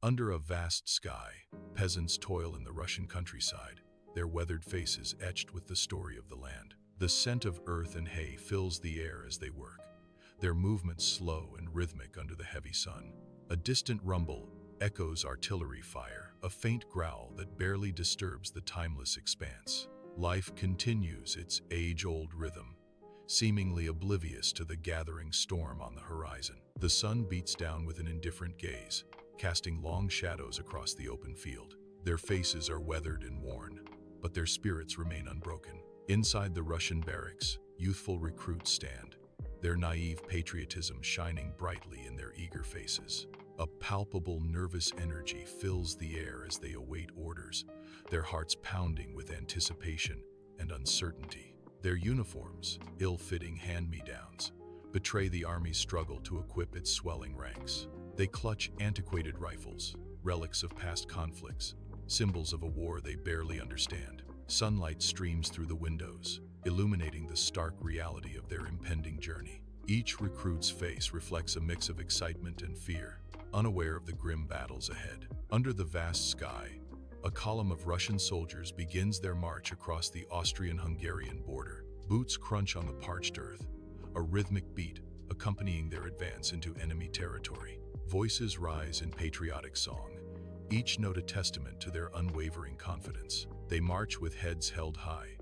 Under a vast sky, peasants toil in the Russian countryside, their weathered faces etched with the story of the land. The scent of earth and hay fills the air as they work, their movements slow and rhythmic under the heavy sun. A distant rumble echoes artillery fire, a faint growl that barely disturbs the timeless expanse. Life continues its age-old rhythm, seemingly oblivious to the gathering storm on the horizon. The sun beats down with an indifferent gaze, casting long shadows across the open field. Their faces are weathered and worn, but their spirits remain unbroken. Inside the Russian barracks, youthful recruits stand, their naive patriotism shining brightly in their eager faces. A palpable nervous energy fills the air as they await orders, their hearts pounding with anticipation and uncertainty. Their uniforms, ill-fitting hand-me-downs, betray the army's struggle to equip its swelling ranks. They clutch antiquated rifles, relics of past conflicts, symbols of a war they barely understand. Sunlight streams through the windows, illuminating the stark reality of their impending journey. Each recruit's face reflects a mix of excitement and fear, unaware of the grim battles ahead. Under the vast sky, a column of Russian soldiers begins their march across the Austrian-Hungarian border. Boots crunch on the parched earth, a rhythmic beat accompanying their advance into enemy territory. Voices rise in patriotic song, each note a testament to their unwavering confidence. They march with heads held high,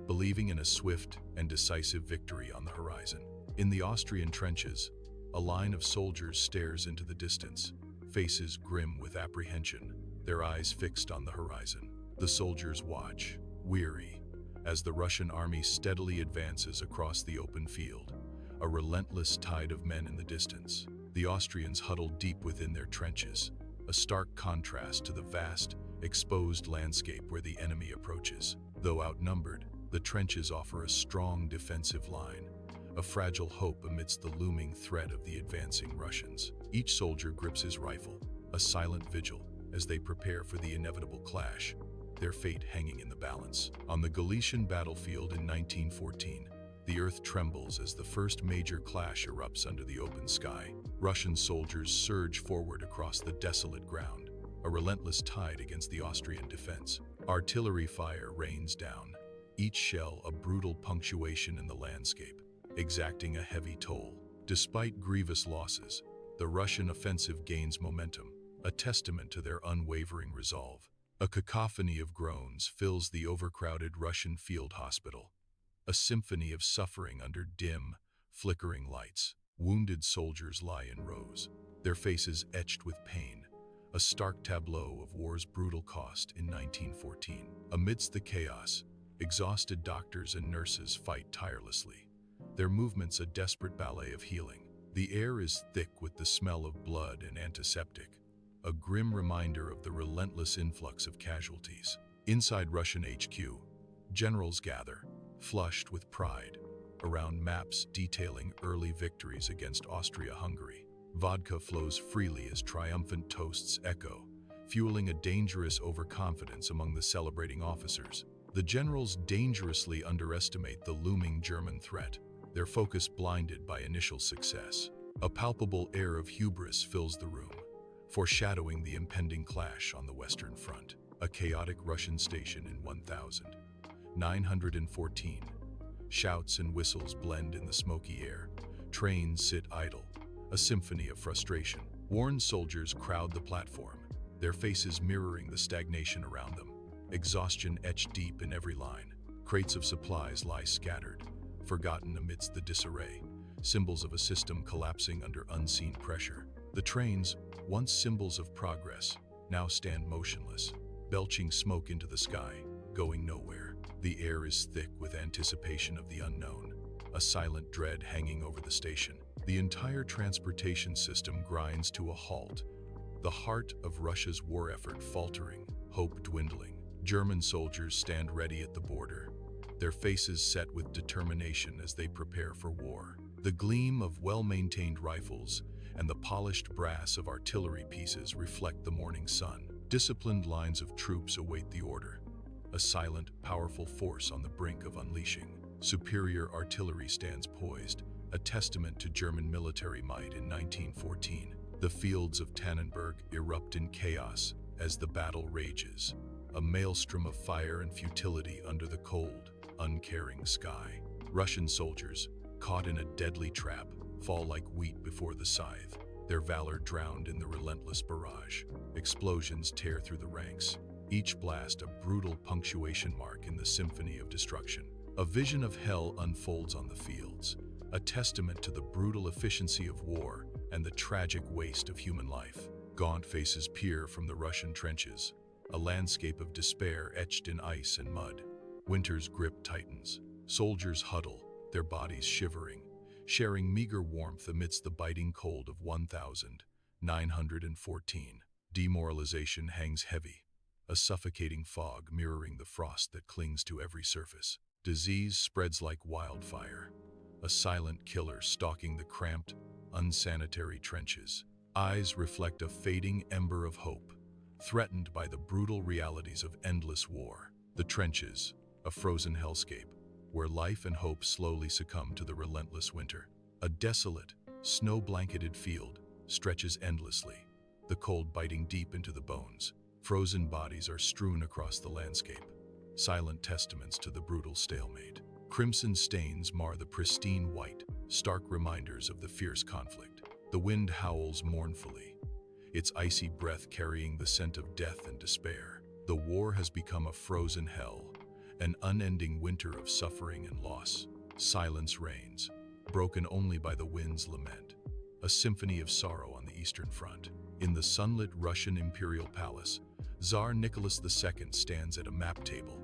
believing in a swift and decisive victory on the horizon. In the Austrian trenches, a line of soldiers stares into the distance, faces grim with apprehension, their eyes fixed on the horizon. The soldiers watch, weary, as the Russian army steadily advances across the open field, a relentless tide of men in the distance. The Austrians huddle deep within their trenches, a stark contrast to the vast, exposed landscape where the enemy approaches. Though outnumbered, the trenches offer a strong defensive line, a fragile hope amidst the looming threat of the advancing Russians. Each soldier grips his rifle, a silent vigil, as they prepare for the inevitable clash, their fate hanging in the balance. On the Galician battlefield in 1914, the earth trembles as the first major clash erupts under the open sky. Russian soldiers surge forward across the desolate ground, a relentless tide against the Austrian defense. Artillery fire rains down, each shell a brutal punctuation in the landscape, exacting a heavy toll. Despite grievous losses, the Russian offensive gains momentum, a testament to their unwavering resolve. A cacophony of groans fills the overcrowded Russian field hospital, a symphony of suffering under dim, flickering lights. Wounded soldiers lie in rows, their faces etched with pain, a stark tableau of war's brutal cost in 1914. Amidst the chaos, exhausted doctors and nurses fight tirelessly, their movements a desperate ballet of healing. The air is thick with the smell of blood and antiseptic, a grim reminder of the relentless influx of casualties. Inside Russian HQ, generals gather, flushed with pride, around maps detailing early victories against Austria-Hungary. Vodka flows freely as triumphant toasts echo, fueling a dangerous overconfidence among the celebrating officers. The generals dangerously underestimate the looming German threat, their focus blinded by initial success. A palpable air of hubris fills the room, foreshadowing the impending clash on the Western Front. A chaotic Russian station in 1914. Shouts and whistles blend in the smoky air. Trains sit idle, a symphony of frustration. Worn soldiers crowd the platform, their faces mirroring the stagnation around them. Exhaustion etched deep in every line. Crates of supplies lie scattered, forgotten amidst the disarray, symbols of a system collapsing under unseen pressure. The trains, once symbols of progress, now stand motionless, belching smoke into the sky, going nowhere. The air is thick with anticipation of the unknown, a silent dread hanging over the station. The entire transportation system grinds to a halt, the heart of Russia's war effort faltering, hope dwindling. German soldiers stand ready at the border, their faces set with determination as they prepare for war. The gleam of well-maintained rifles and the polished brass of artillery pieces reflect the morning sun. Disciplined lines of troops await the order, a silent, powerful force on the brink of unleashing. Superior artillery stands poised, a testament to German military might in 1914. The fields of Tannenberg erupt in chaos as the battle rages, a maelstrom of fire and futility under the cold, uncaring sky. Russian soldiers, caught in a deadly trap, fall like wheat before the scythe, their valor drowned in the relentless barrage. Explosions tear through the ranks, each blast a brutal punctuation mark in the symphony of destruction. A vision of hell unfolds on the fields, a testament to the brutal efficiency of war and the tragic waste of human life. Gaunt faces peer from the Russian trenches, a landscape of despair etched in ice and mud. Winter's grip tightens. Soldiers huddle, their bodies shivering, sharing meager warmth amidst the biting cold of 1914. Demoralization hangs heavy, a suffocating fog mirroring the frost that clings to every surface. Disease spreads like wildfire, a silent killer stalking the cramped, unsanitary trenches. Eyes reflect a fading ember of hope, threatened by the brutal realities of endless war. The trenches, a frozen hellscape, where life and hope slowly succumb to the relentless winter. A desolate, snow-blanketed field stretches endlessly, the cold biting deep into the bones. Frozen bodies are strewn across the landscape, silent testaments to the brutal stalemate. Crimson stains mar the pristine white, stark reminders of the fierce conflict. The wind howls mournfully, its icy breath carrying the scent of death and despair. The war has become a frozen hell, an unending winter of suffering and loss. Silence reigns, broken only by the wind's lament, a symphony of sorrow on the Eastern Front. In the sunlit Russian imperial palace, Tsar Nicholas II stands at a map table,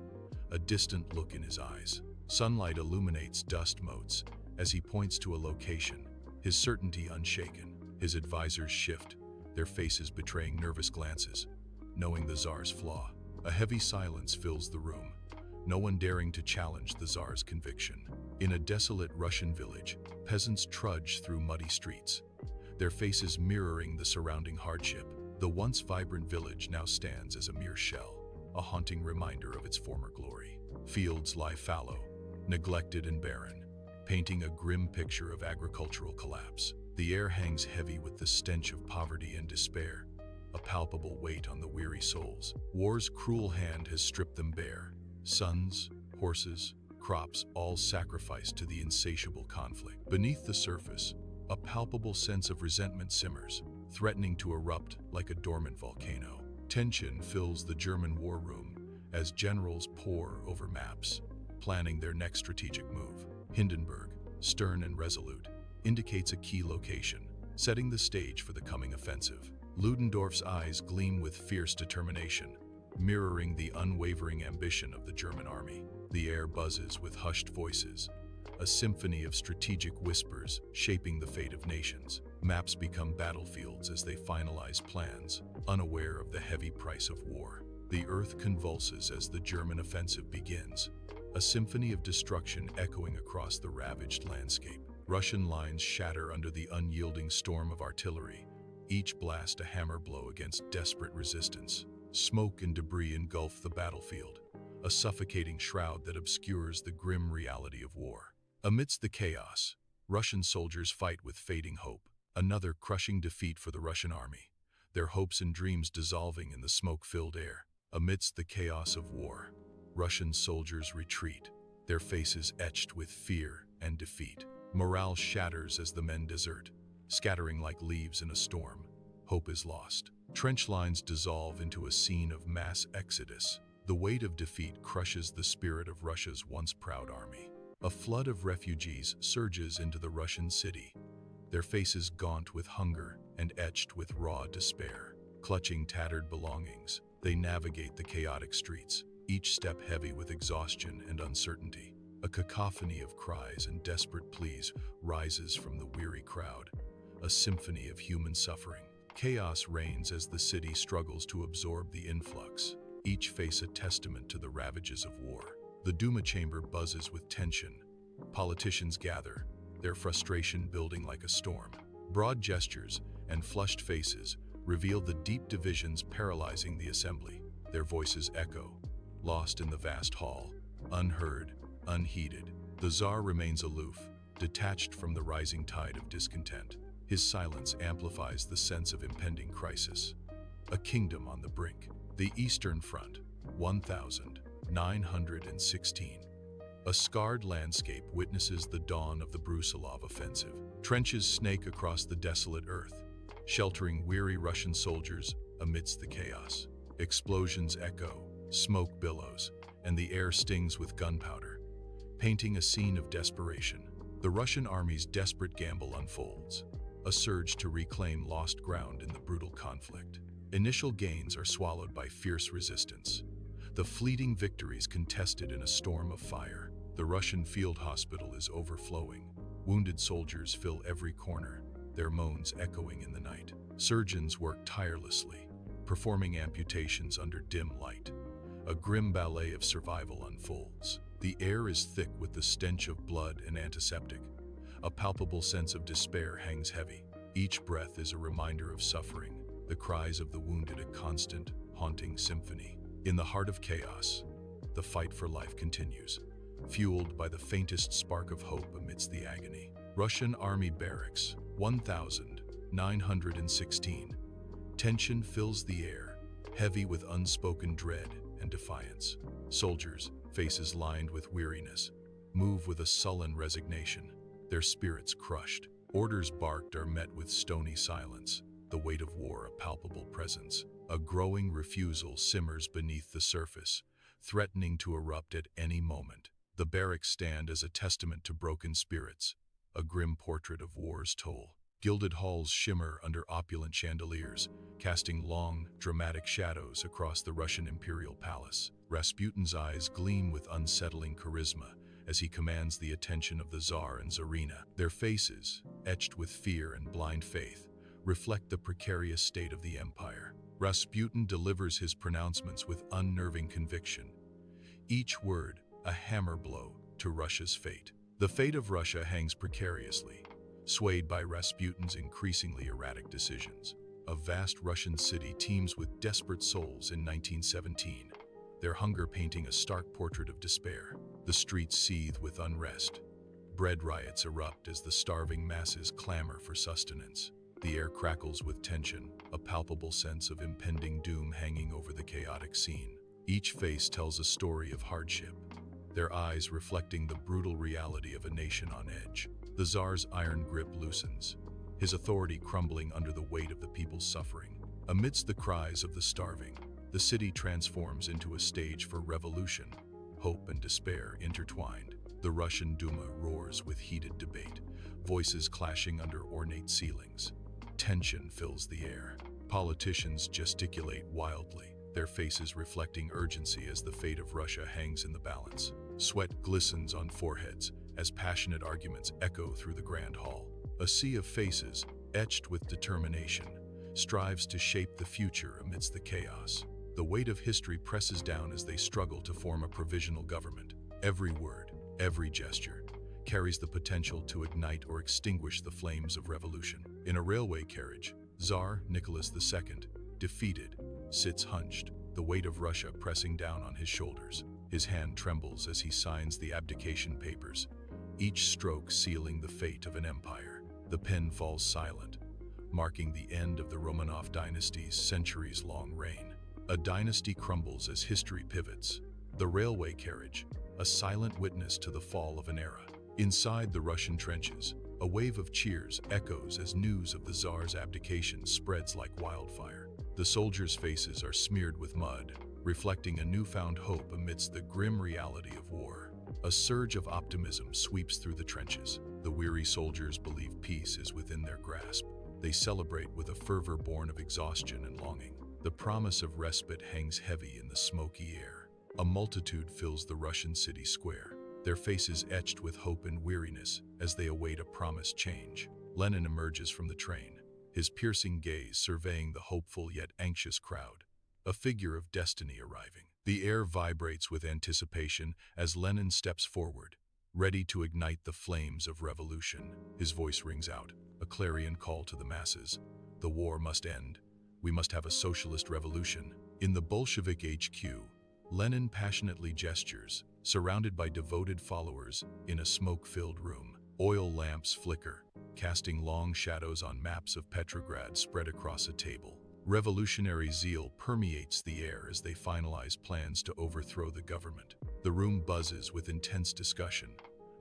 a distant look in his eyes. Sunlight illuminates dust motes as he points to a location, his certainty unshaken. His advisors shift, their faces betraying nervous glances, knowing the Tsar's flaw. A heavy silence fills the room, no one daring to challenge the Tsar's conviction. In a desolate Russian village, peasants trudge through muddy streets, their faces mirroring the surrounding hardship. The once vibrant village now stands as a mere shell, a haunting reminder of its former glory. Fields lie fallow, neglected and barren, painting a grim picture of agricultural collapse. The air hangs heavy with the stench of poverty and despair, a palpable weight on the weary souls. War's cruel hand has stripped them bare, sons, horses, crops, all sacrificed to the insatiable conflict. Beneath the surface, a palpable sense of resentment simmers, threatening to erupt like a dormant volcano. Tension fills the German war room as generals pore over maps, planning their next strategic move. Hindenburg, stern and resolute, indicates a key location, setting the stage for the coming offensive. Ludendorff's eyes gleam with fierce determination, mirroring the unwavering ambition of the German army. The air buzzes with hushed voices, a symphony of strategic whispers shaping the fate of nations. Maps become battlefields as they finalize plans, unaware of the heavy price of war. The earth convulses as the German offensive begins, a symphony of destruction echoing across the ravaged landscape. Russian lines shatter under the unyielding storm of artillery, each blast a hammer blow against desperate resistance. Smoke and debris engulf the battlefield, a suffocating shroud that obscures the grim reality of war. Amidst the chaos, Russian soldiers fight with fading hope, another crushing defeat for the Russian army, their hopes and dreams dissolving in the smoke-filled air. Amidst the chaos of war, Russian soldiers retreat, their faces etched with fear and defeat. Morale shatters as the men desert, scattering like leaves in a storm. Hope is lost. Trench lines dissolve into a scene of mass exodus. The weight of defeat crushes the spirit of Russia's once proud army. A flood of refugees surges into the Russian city, their faces gaunt with hunger and etched with raw despair. Clutching tattered belongings, they navigate the chaotic streets, each step heavy with exhaustion and uncertainty. A cacophony of cries and desperate pleas rises from the weary crowd, a symphony of human suffering. Chaos reigns as the city struggles to absorb the influx, each face a testament to the ravages of war. The Duma chamber buzzes with tension. Politicians gather, their frustration building like a storm. Broad gestures and flushed faces reveal the deep divisions paralyzing the assembly. Their voices echo, lost in the vast hall, unheard, unheeded. The Tsar remains aloof, detached from the rising tide of discontent. His silence amplifies the sense of impending crisis. A kingdom on the brink. The Eastern Front, 1916. A scarred landscape witnesses the dawn of the Brusilov offensive. Trenches snake across the desolate earth, sheltering weary Russian soldiers amidst the chaos. Explosions echo, smoke billows, and the air stings with gunpowder, painting a scene of desperation. The Russian army's desperate gamble unfolds, a surge to reclaim lost ground in the brutal conflict. Initial gains are swallowed by fierce resistance, the fleeting victories contested in a storm of fire. The Russian field hospital is overflowing. Wounded soldiers fill every corner, their moans echoing in the night. Surgeons work tirelessly, performing amputations under dim light. A grim ballet of survival unfolds. The air is thick with the stench of blood and antiseptic. A palpable sense of despair hangs heavy. Each breath is a reminder of suffering, the cries of the wounded a constant, haunting symphony. In the heart of chaos, the fight for life continues, fueled by the faintest spark of hope amidst the agony. Russian Army Barracks, 1916. Tension fills the air, heavy with unspoken dread and defiance. Soldiers, faces lined with weariness, move with a sullen resignation, their spirits crushed. Orders barked are met with stony silence, the weight of war a palpable presence. A growing refusal simmers beneath the surface, threatening to erupt at any moment. The barracks stand as a testament to broken spirits, a grim portrait of war's toll. Gilded halls shimmer under opulent chandeliers, casting long, dramatic shadows across the Russian imperial palace. Rasputin's eyes gleam with unsettling charisma as he commands the attention of the Tsar and Tsarina. Their faces, etched with fear and blind faith, reflect the precarious state of the empire. Rasputin delivers his pronouncements with unnerving conviction, each word a hammer blow to Russia's fate. The fate of Russia hangs precariously, swayed by Rasputin's increasingly erratic decisions. A vast Russian city teems with desperate souls in 1917, their hunger painting a stark portrait of despair. The streets seethe with unrest. Bread riots erupt as the starving masses clamor for sustenance. The air crackles with tension, a palpable sense of impending doom hanging over the chaotic scene. Each face tells a story of hardship, their eyes reflecting the brutal reality of a nation on edge. The Tsar's iron grip loosens, his authority crumbling under the weight of the people's suffering. Amidst the cries of the starving, the city transforms into a stage for revolution, hope and despair intertwined. The Russian Duma roars with heated debate, voices clashing under ornate ceilings. Tension fills the air. Politicians gesticulate wildly, their faces reflecting urgency as the fate of Russia hangs in the balance. Sweat glistens on foreheads as passionate arguments echo through the grand hall. A sea of faces, etched with determination, strives to shape the future amidst the chaos. The weight of history presses down as they struggle to form a provisional government. Every word, every gesture, carries the potential to ignite or extinguish the flames of revolution. In a railway carriage, Tsar Nicholas II, defeated, sits hunched, the weight of Russia pressing down on his shoulders. His hand trembles as he signs the abdication papers, each stroke sealing the fate of an empire. The pen falls silent, marking the end of the Romanov dynasty's centuries-long reign. A dynasty crumbles as history pivots. The railway carriage, a silent witness to the fall of an era. Inside the Russian trenches, a wave of cheers echoes as news of the Tsar's abdication spreads like wildfire. The soldiers' faces are smeared with mud, reflecting a newfound hope amidst the grim reality of war. A surge of optimism sweeps through the trenches. The weary soldiers believe peace is within their grasp. They celebrate with a fervor born of exhaustion and longing. The promise of respite hangs heavy in the smoky air. A multitude fills the Russian city square, their faces etched with hope and weariness as they await a promised change. Lenin emerges from the train, his piercing gaze surveying the hopeful yet anxious crowd, a figure of destiny arriving. The air vibrates with anticipation as Lenin steps forward, ready to ignite the flames of revolution. His voice rings out, a clarion call to the masses. The war must end. We must have a socialist revolution. In the Bolshevik HQ, Lenin passionately gestures, surrounded by devoted followers in a smoke-filled room. Oil lamps flicker, casting long shadows on maps of Petrograd spread across a table. Revolutionary zeal permeates the air as they finalize plans to overthrow the government. The room buzzes with intense discussion,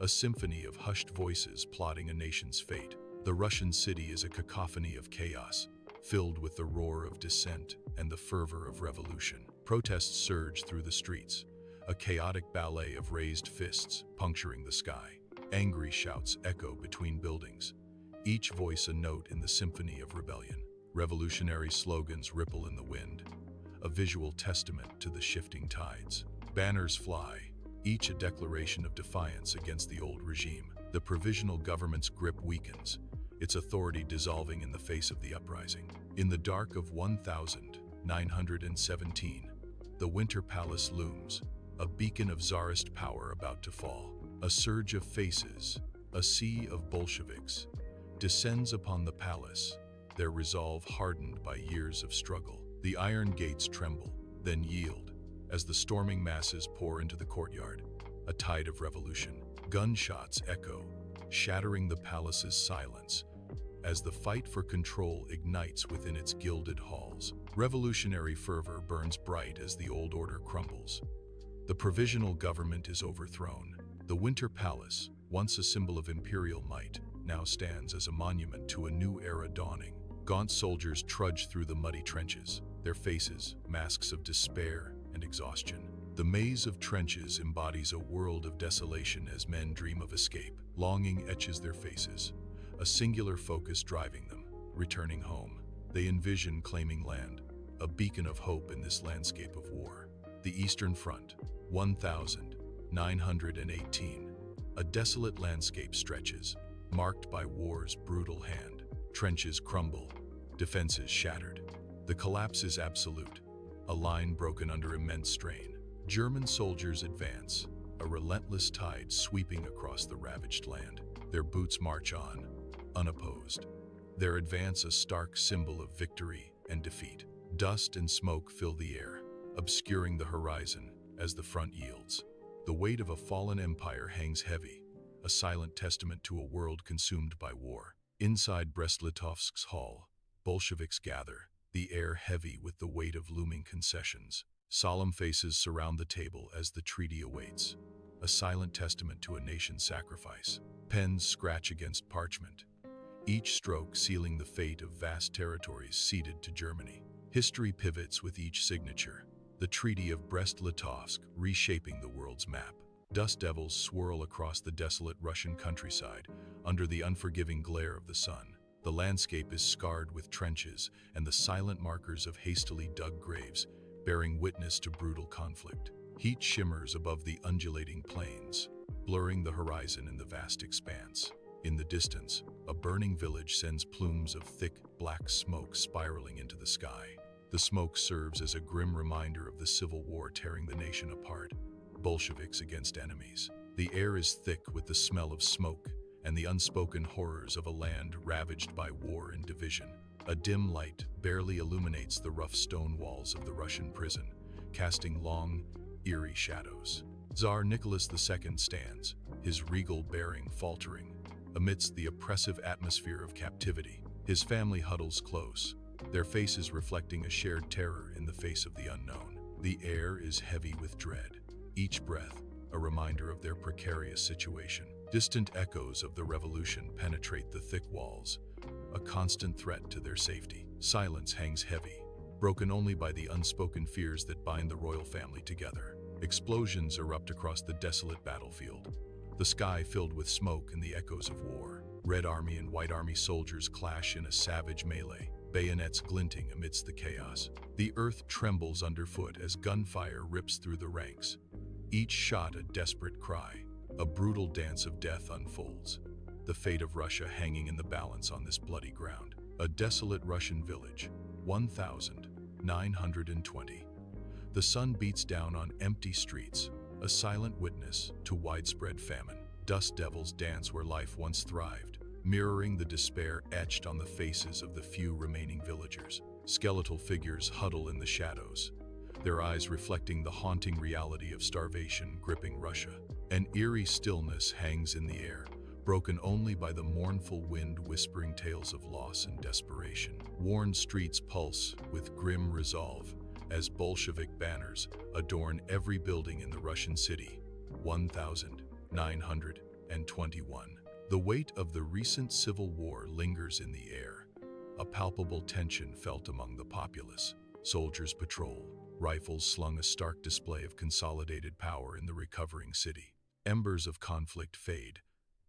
a symphony of hushed voices plotting a nation's fate. The Russian city is a cacophony of chaos, filled with the roar of dissent and the fervor of revolution. Protests surge through the streets, a chaotic ballet of raised fists puncturing the sky. Angry shouts echo between buildings, each voice a note in the symphony of rebellion. Revolutionary slogans ripple in the wind, a visual testament to the shifting tides. Banners fly, each a declaration of defiance against the old regime. The provisional government's grip weakens, its authority dissolving in the face of the uprising. In the dark of 1917, the Winter Palace looms, a beacon of Tsarist power about to fall. A surge of faces, a sea of Bolsheviks, descends upon the palace, their resolve hardened by years of struggle. The iron gates tremble, then yield, as the storming masses pour into the courtyard. A tide of revolution. Gunshots echo, shattering the palace's silence, as the fight for control ignites within its gilded halls. Revolutionary fervor burns bright as the old order crumbles. The provisional government is overthrown. The Winter Palace, once a symbol of imperial might, now stands as a monument to a new era dawning. Gaunt soldiers trudge through the muddy trenches, their faces masks of despair and exhaustion. The maze of trenches embodies a world of desolation as men dream of escape. Longing etches their faces, a singular focus driving them, returning home. They envision claiming land, a beacon of hope in this landscape of war. The Eastern Front, 1918. A desolate landscape stretches, marked by war's brutal hand. Trenches crumble, defenses shattered. The collapse is absolute, a line broken under immense strain. German soldiers advance, a relentless tide sweeping across the ravaged land. Their boots march on, unopposed. Their advance a stark symbol of victory and defeat. Dust and smoke fill the air, obscuring the horizon as the front yields. The weight of a fallen empire hangs heavy, a silent testament to a world consumed by war. Inside Brest-Litovsk's hall, Bolsheviks gather, the air heavy with the weight of looming concessions. Solemn faces surround the table as the treaty awaits, a silent testament to a nation's sacrifice. Pens scratch against parchment, each stroke sealing the fate of vast territories ceded to Germany. History pivots with each signature, the Treaty of Brest-Litovsk reshaping the world's map. Dust devils swirl across the desolate Russian countryside under the unforgiving glare of the sun. The landscape is scarred with trenches and the silent markers of hastily dug graves, bearing witness to brutal conflict. Heat shimmers above the undulating plains, blurring the horizon in the vast expanse. In the distance, a burning village sends plumes of thick, black smoke spiraling into the sky. The smoke serves as a grim reminder of the civil war tearing the nation apart. Bolsheviks against enemies. The air is thick with the smell of smoke and the unspoken horrors of a land ravaged by war and division. A dim light barely illuminates the rough stone walls of the Russian prison, casting long, eerie shadows. Tsar Nicholas II stands, his regal bearing faltering, amidst the oppressive atmosphere of captivity. His family huddles close, their faces reflecting a shared terror in the face of the unknown. The air is heavy with dread, each breath a reminder of their precarious situation. Distant echoes of the revolution penetrate the thick walls, a constant threat to their safety. Silence hangs heavy, broken only by the unspoken fears that bind the royal family together. Explosions erupt across the desolate battlefield, the sky filled with smoke and the echoes of war. Red Army and White Army soldiers clash in a savage melee, bayonets glinting amidst the chaos. The earth trembles underfoot as gunfire rips through the ranks, each shot a desperate cry. A brutal dance of death unfolds, the fate of Russia hanging in the balance on this bloody ground. A desolate Russian village, 1920. The sun beats down on empty streets, a silent witness to widespread famine. Dust devils dance where life once thrived, mirroring the despair etched on the faces of the few remaining villagers. Skeletal figures huddle in the shadows, their eyes reflecting the haunting reality of starvation gripping Russia. An eerie stillness hangs in the air, broken only by the mournful wind whispering tales of loss and desperation. Worn streets pulse with grim resolve as Bolshevik banners adorn every building in the Russian city. 1921. The weight of the recent civil war lingers in the air, a palpable tension felt among the populace. Soldiers patrol, rifles slung, a stark display of consolidated power in the recovering city. Embers of conflict fade,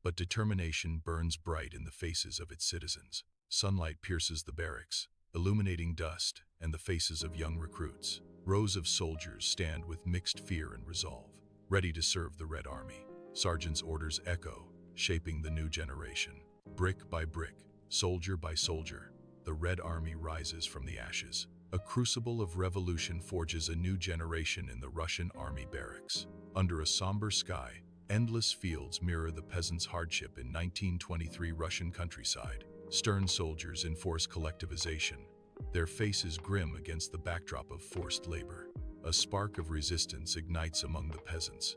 but determination burns bright in the faces of its citizens. Sunlight pierces the barracks, illuminating dust and the faces of young recruits. Rows of soldiers stand with mixed fear and resolve, ready to serve the Red Army. Sergeants' orders echo, shaping the new generation. Brick by brick, soldier by soldier, the Red Army rises from the ashes. A crucible of revolution forges a new generation in the Russian army barracks. Under a somber sky, endless fields mirror the peasants' hardship in 1923 Russian countryside. Stern soldiers enforce collectivization, their faces grim against the backdrop of forced labor. A spark of resistance ignites among the peasants,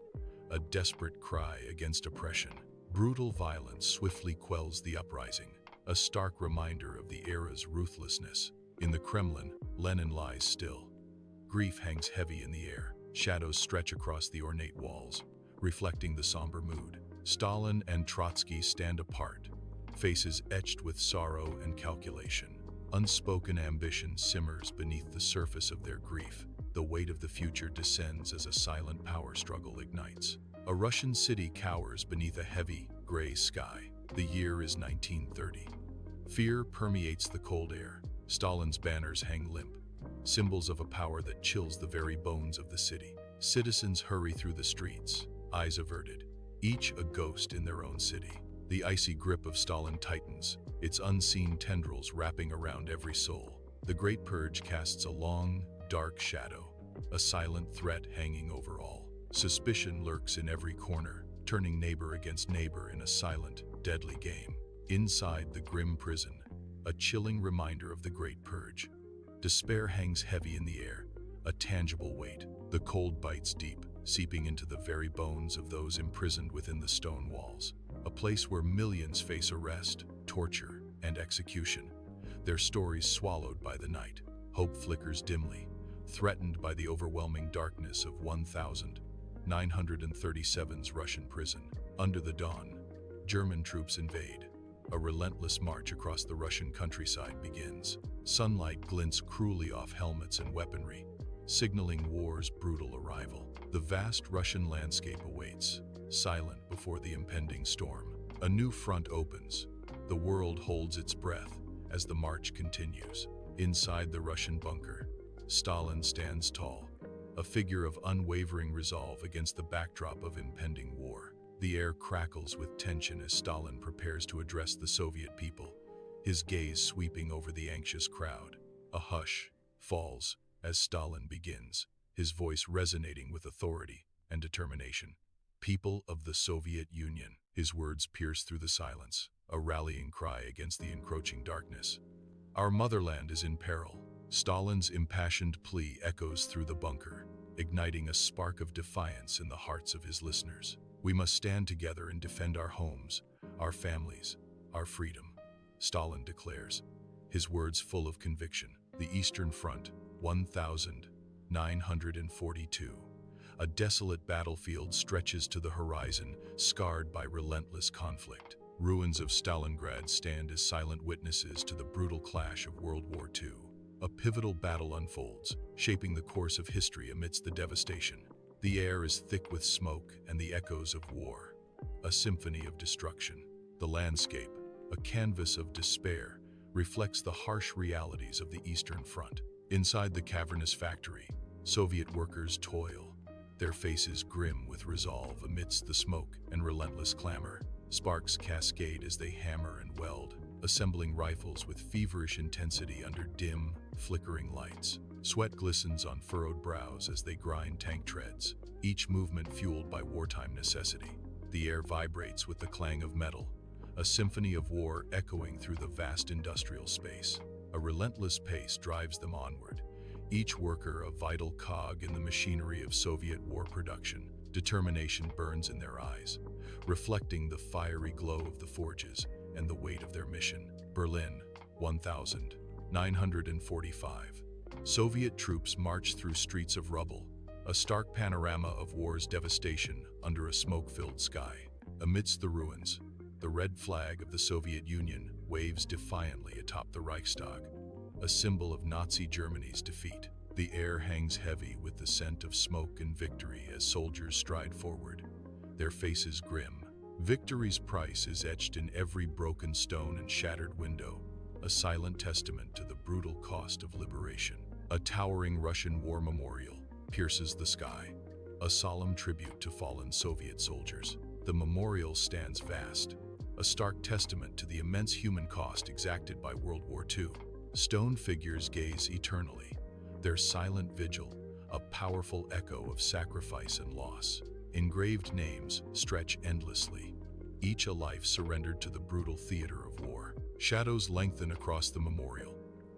a desperate cry against oppression. Brutal violence swiftly quells the uprising, a stark reminder of the era's ruthlessness. In the Kremlin, Lenin lies still. Grief hangs heavy in the air. Shadows stretch across the ornate walls, reflecting the somber mood. Stalin and Trotsky stand apart, faces etched with sorrow and calculation. Unspoken ambition simmers beneath the surface of their grief. The weight of the future descends as a silent power struggle ignites. A Russian city cowers beneath a heavy, gray sky. The year is 1930. Fear permeates the cold air. Stalin's banners hang limp, symbols of a power that chills the very bones of the city. Citizens hurry through the streets, eyes averted, each a ghost in their own city. The icy grip of Stalin tightens, its unseen tendrils wrapping around every soul. The Great Purge casts a long, dark shadow, a silent threat hanging over all. Suspicion lurks in every corner, turning neighbor against neighbor in a silent, deadly game. Inside the grim prison, a chilling reminder of the Great Purge. Despair hangs heavy in the air, a tangible weight. The cold bites deep, seeping into the very bones of those imprisoned within the stone walls. A place where millions face arrest, torture, and execution, their stories swallowed by the night. Hope flickers dimly, threatened by the overwhelming darkness of 1937's Russian prison. Under the dawn, German troops invade. A relentless march across the Russian countryside begins. Sunlight glints cruelly off helmets and weaponry, signaling war's brutal arrival. The vast Russian landscape awaits, silent before the impending storm. A new front opens. The world holds its breath as the march continues. Inside the Russian bunker, Stalin stands tall, a figure of unwavering resolve against the backdrop of impending war. The air crackles with tension as Stalin prepares to address the Soviet people, his gaze sweeping over the anxious crowd. A hush falls as Stalin begins, his voice resonating with authority and determination. People of the Soviet Union, his words pierce through the silence, a rallying cry against the encroaching darkness. Our motherland is in peril. Stalin's impassioned plea echoes through the bunker, igniting a spark of defiance in the hearts of his listeners. We must stand together and defend our homes, our families, our freedom, Stalin declares, his words full of conviction. The Eastern Front, 1942. A desolate battlefield stretches to the horizon, scarred by relentless conflict. Ruins of Stalingrad stand as silent witnesses to the brutal clash of World War II. A pivotal battle unfolds, shaping the course of history amidst the devastation. The air is thick with smoke and the echoes of war, a symphony of destruction. The landscape, a canvas of despair, reflects the harsh realities of the Eastern Front. Inside the cavernous factory, Soviet workers toil, their faces grim with resolve amidst the smoke and relentless clamor. Sparks cascade as they hammer and weld, assembling rifles with feverish intensity under dim, flickering lights. Sweat glistens on furrowed brows as they grind tank treads, each movement fueled by wartime necessity. The air vibrates with the clang of metal, a symphony of war echoing through the vast industrial space. A relentless pace drives them onward, each worker a vital cog in the machinery of Soviet war production. Determination burns in their eyes, reflecting the fiery glow of the forges and the weight of their mission. Berlin, 1945. Soviet troops march through streets of rubble, a stark panorama of war's devastation under a smoke-filled sky. Amidst the ruins, the red flag of the Soviet Union waves defiantly atop the Reichstag, a symbol of Nazi Germany's defeat. The air hangs heavy with the scent of smoke and victory as soldiers stride forward, their faces grim. Victory's price is etched in every broken stone and shattered window, a silent testament to the brutal cost of liberation. A towering Russian war memorial pierces the sky, a solemn tribute to fallen Soviet soldiers. The memorial stands vast, a stark testament to the immense human cost exacted by World War II. Stone figures gaze eternally, their silent vigil a powerful echo of sacrifice and loss. Engraved names stretch endlessly, each a life surrendered to the brutal theater of war. Shadows lengthen across the memorial,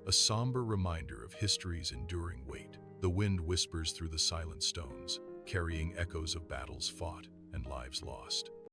a somber reminder of history's enduring weight. The wind whispers through the silent stones, carrying echoes of battles fought and lives lost.